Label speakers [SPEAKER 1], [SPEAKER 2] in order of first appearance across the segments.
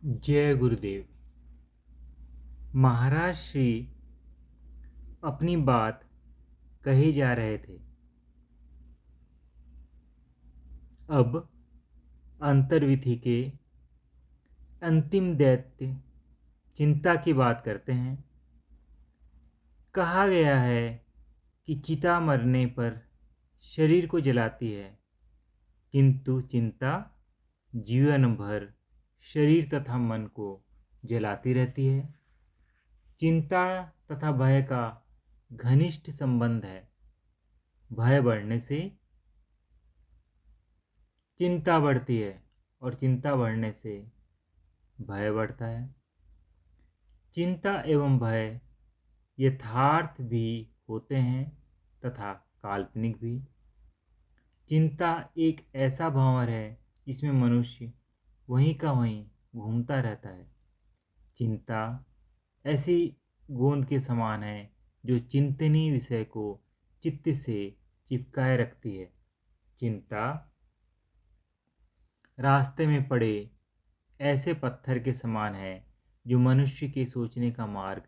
[SPEAKER 1] जय गुरुदेव। महाराज श्री अपनी बात कही जा रहे थे। अब अंतर्विधि के अंतिम दैत्य चिंता की बात करते हैं। कहा गया है कि चिता मरने पर शरीर को जलाती है, किंतु चिंता जीवन भर शरीर तथा मन को जलाती रहती है। चिंता तथा भय का घनिष्ठ संबंध है। भय बढ़ने से चिंता बढ़ती है और चिंता बढ़ने से भय बढ़ता है। चिंता एवं भय यथार्थ भी होते हैं तथा काल्पनिक भी। चिंता एक ऐसा भंवर है जिसमें मनुष्य वहीं का वहीं घूमता रहता है। चिंता ऐसी गोंद के समान है जो चिंतनीय विषय को चित्त से चिपकाए रखती है। चिंता रास्ते में पड़े ऐसे पत्थर के समान है जो मनुष्य के सोचने का मार्ग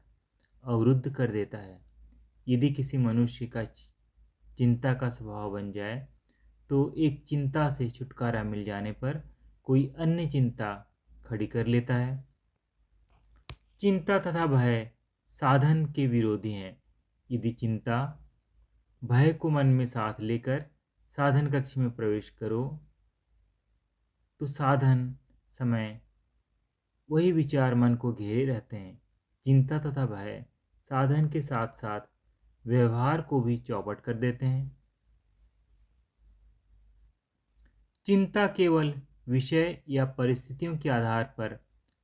[SPEAKER 1] अवरुद्ध कर देता है। यदि किसी मनुष्य का चिंता का स्वभाव बन जाए तो एक चिंता से छुटकारा मिल जाने पर कोई अन्य चिंता खड़ी कर लेता है। चिंता तथा भय साधन के विरोधी हैं। यदि चिंता भय को मन में साथ लेकर साधन कक्ष में प्रवेश करो तो साधन समय वही विचार मन को घेरे रहते हैं। चिंता तथा भय साधन के साथ साथ व्यवहार को भी चौपट कर देते हैं। चिंता केवल विषय या परिस्थितियों के आधार पर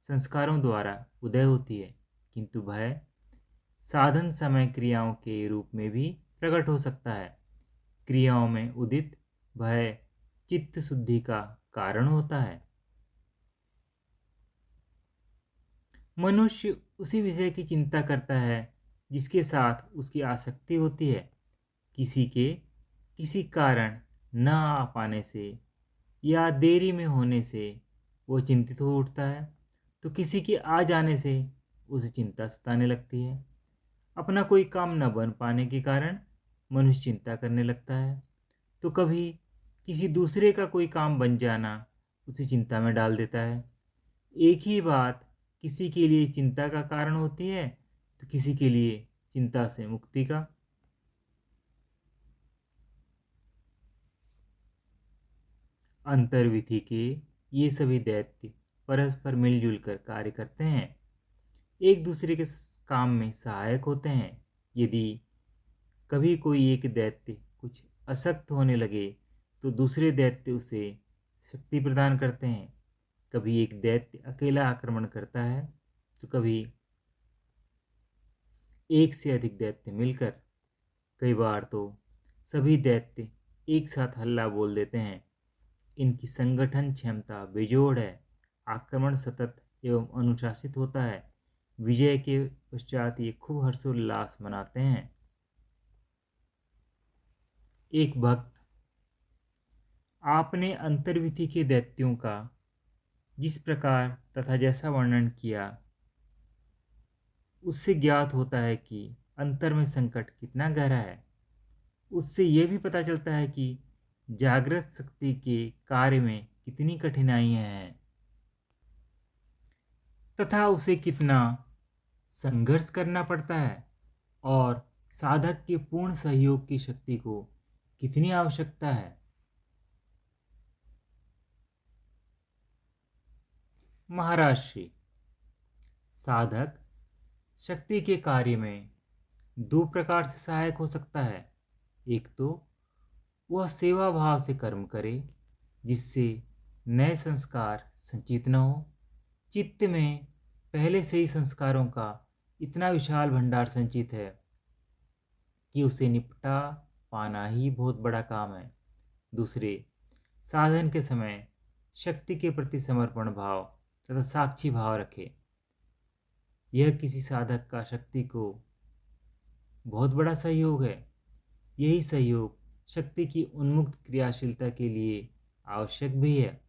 [SPEAKER 1] संस्कारों द्वारा उदय होती है, किंतु भय साधन समय क्रियाओं के रूप में भी प्रकट हो सकता है। क्रियाओं में उदित भय चित्त शुद्धि का कारण होता है। मनुष्य उसी विषय की चिंता करता है जिसके साथ उसकी आसक्ति होती है। किसी के किसी कारण न आ पाने से या देरी में होने से वो चिंतित हो उठता है, तो किसी के आ जाने से उसे चिंता सताने लगती है। अपना कोई काम न बन पाने के कारण मनुष्य चिंता करने लगता है, तो कभी किसी दूसरे का कोई काम बन जाना उसे चिंता में डाल देता है। एक ही बात किसी के लिए चिंता का कारण होती है तो किसी के लिए चिंता से मुक्ति का। अंतर्विधि के ये सभी दैत्य परस्पर मिलजुल कर कार्य करते हैं, एक दूसरे के काम में सहायक होते हैं। यदि कभी कोई एक दैत्य कुछ अशक्त होने लगे तो दूसरे दैत्य उसे शक्ति प्रदान करते हैं। कभी एक दैत्य अकेला आक्रमण करता है तो कभी एक से अधिक दैत्य मिलकर, कई बार तो सभी दैत्य एक साथ हल्ला बोल देते हैं। इनकी संगठन क्षमता बेजोड़ है। आक्रमण सतत एवं अनुशासित होता है। विजय के पश्चात ये खूब हर्षोल्लास मनाते हैं। एक भक्त आपने अंतर्विधि के दैत्यों का जिस प्रकार तथा जैसा वर्णन किया उससे ज्ञात होता है कि अंतर में संकट कितना गहरा है। उससे यह भी पता चलता है कि जागृत शक्ति के कार्य में कितनी कठिनाइयां हैं तथा उसे कितना संघर्ष करना पड़ता है और साधक के पूर्ण सहयोग की शक्ति को कितनी आवश्यकता है। महाराज श्री साधक शक्ति के कार्य में दो प्रकार से सहायक हो सकता है। एक तो वह सेवा भाव से कर्म करे जिससे नए संस्कार संचित न हो। चित्त में पहले से ही संस्कारों का इतना विशाल भंडार संचित है कि उसे निपटा पाना ही बहुत बड़ा काम है। दूसरे, साधन के समय शक्ति के प्रति समर्पण भाव तथा साक्षी भाव रखे। यह किसी साधक का शक्ति को बहुत बड़ा सहयोग है। यही सहयोग शक्ति की उन्मुक्त क्रियाशीलता के लिए आवश्यक भी है।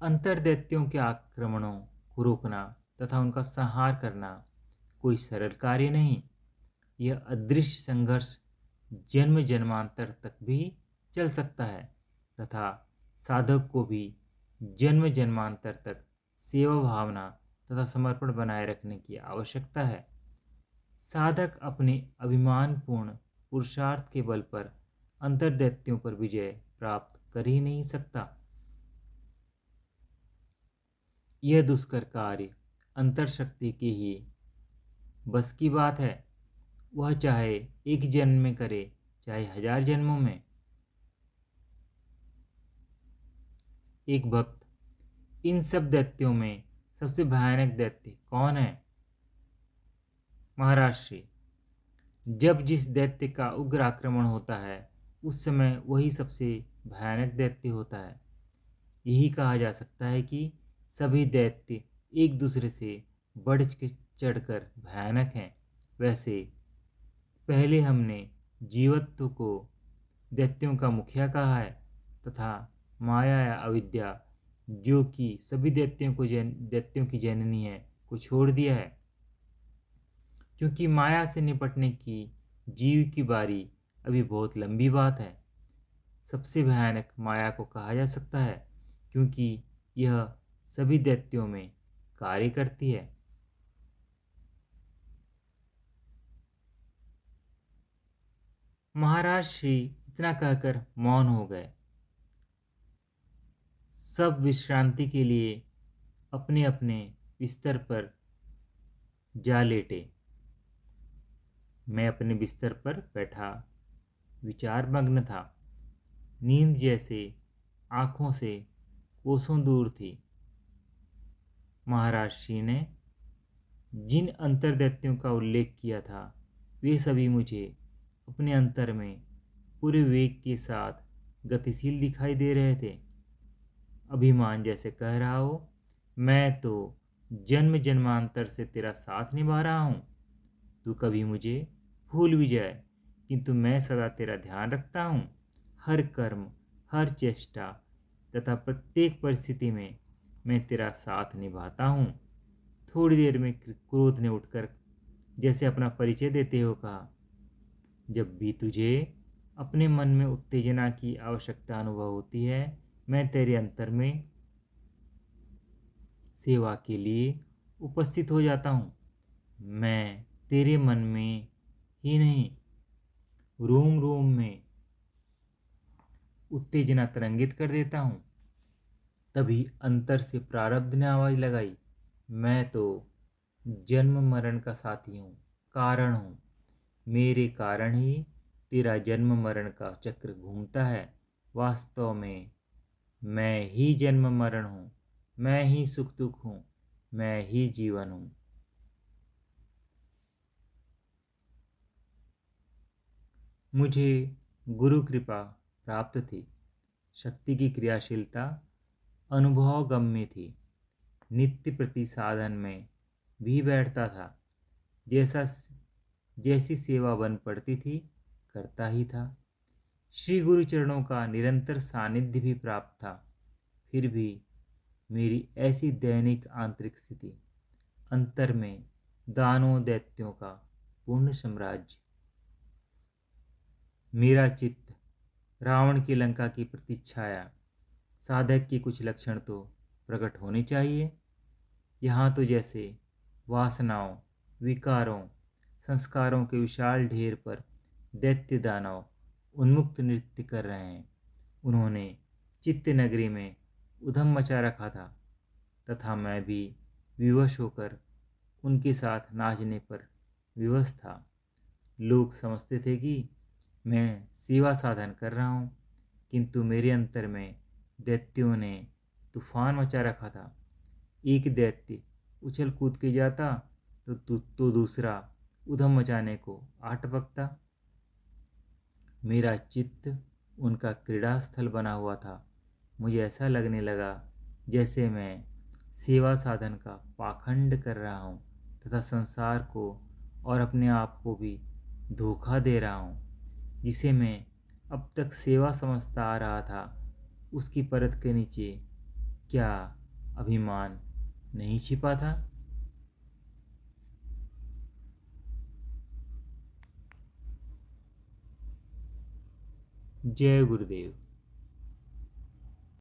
[SPEAKER 1] अंतर्दैत्यों के आक्रमणों को रोकना तथा उनका संहार करना कोई सरल कार्य नहीं। यह अदृश्य संघर्ष जन्म जन्मांतर तक भी चल सकता है तथा साधक को भी जन्म जन्मांतर तक सेवा भावना तथा समर्पण बनाए रखने की आवश्यकता है। साधक अपने अभिमानपूर्ण पुरुषार्थ के बल पर अंतर्दैत्यों पर विजय प्राप्त कर ही नहीं सकता। यह दुष्कर कार्य अंतर्शक्ति की ही बस की बात है। वह चाहे एक जन्म में करे चाहे 1000 जन्मों में। एक भक्त, इन सब दैत्यों में सबसे भयानक दैत्य कौन है? महाराज श्री, जब जिस दैत्य का उग्र आक्रमण होता है उस समय वही सबसे भयानक दैत्य होता है। यही कहा जा सकता है कि सभी दैत्य एक दूसरे से बढ़ चढ़कर भयानक हैं। वैसे पहले हमने जीवत्व को दैत्यों का मुखिया कहा है तथा माया या अविद्या, जो कि सभी दैत्यों की जननी है, को छोड़ दिया है। क्योंकि माया से निपटने की जीव की बारी अभी बहुत लंबी बात है। सबसे भयानक माया को कहा जा सकता है क्योंकि यह सभी दैत्यों में कार्य करती है। महाराज श्री इतना कहकर मौन हो गए। सब विश्रांति के लिए अपने अपने बिस्तर पर जा लेटे। मैं अपने बिस्तर पर बैठा विचार मग्न था। नींद जैसे आंखों से कोसों दूर थी। महाराज श्री ने जिन अंतर्दैत्यों का उल्लेख किया था वे सभी मुझे अपने अंतर में पूरे वेग के साथ गतिशील दिखाई दे रहे थे। अभिमान जैसे कह रहा हो, मैं तो जन्म जन्मांतर से तेरा साथ निभा रहा हूँ। तू कभी मुझे भूल भी जाए किंतु मैं सदा तेरा ध्यान रखता हूँ। हर कर्म, हर चेष्टा तथा प्रत्येक परिस्थिति में मैं तेरा साथ निभाता हूँ। थोड़ी देर में क्रोध ने उठकर जैसे अपना परिचय देते हो कहा, जब भी तुझे अपने मन में उत्तेजना की आवश्यकता अनुभव होती है, मैं तेरे अंतर में सेवा के लिए उपस्थित हो जाता हूँ। मैं तेरे मन में ही नहीं, रोम रोम में उत्तेजना तरंगित कर देता हूँ। तभी अंतर से प्रारब्ध ने आवाज लगाई, मैं तो जन्म मरण का साथी हूँ, कारण हूँ। मेरे कारण ही तेरा जन्म मरण का चक्र घूमता है। वास्तव में मैं ही जन्म मरण हूँ, मैं ही सुख दुख हूँ, मैं ही जीवन हूँ। मुझे गुरु कृपा प्राप्त थी। शक्ति की क्रियाशीलता अनुभव गम्य थी। नित्य प्रति साधन में भी बैठता था। जैसा जैसी सेवा बन पड़ती थी करता ही था। श्री गुरु चरणों का निरंतर सानिध्य भी प्राप्त था। फिर भी मेरी ऐसी दैनिक आंतरिक स्थिति, अंतर में दानों दैत्यों का पूर्ण साम्राज्य। मेरा चित्त रावण की लंका की प्रतिच्छाया। साधक के कुछ लक्षण तो प्रकट होने चाहिए। यहाँ तो जैसे वासनाओं, विकारों, संस्कारों के विशाल ढेर पर दैत्य दानव उन्मुक्त नृत्य कर रहे हैं। उन्होंने चित्त नगरी में उधम मचा रखा था तथा मैं भी विवश होकर उनके साथ नाचने पर विवश था। लोग समझते थे कि मैं सेवा साधन कर रहा हूँ, किंतु मेरे अंतर में दैत्यों ने तूफान मचा रखा था। एक दैत्य उछल कूद के जाता तो दूसरा उधम मचाने को आ टपकता। मेरा चित्त उनका क्रीड़ा स्थल बना हुआ था। मुझे ऐसा लगने लगा जैसे मैं सेवा साधन का पाखंड कर रहा हूँ तथा संसार को और अपने आप को भी धोखा दे रहा हूँ। जिसे मैं अब तक सेवा समझता आ रहा था, उसकी परत के नीचे क्या अभिमान नहीं छिपा था। जय गुरुदेव।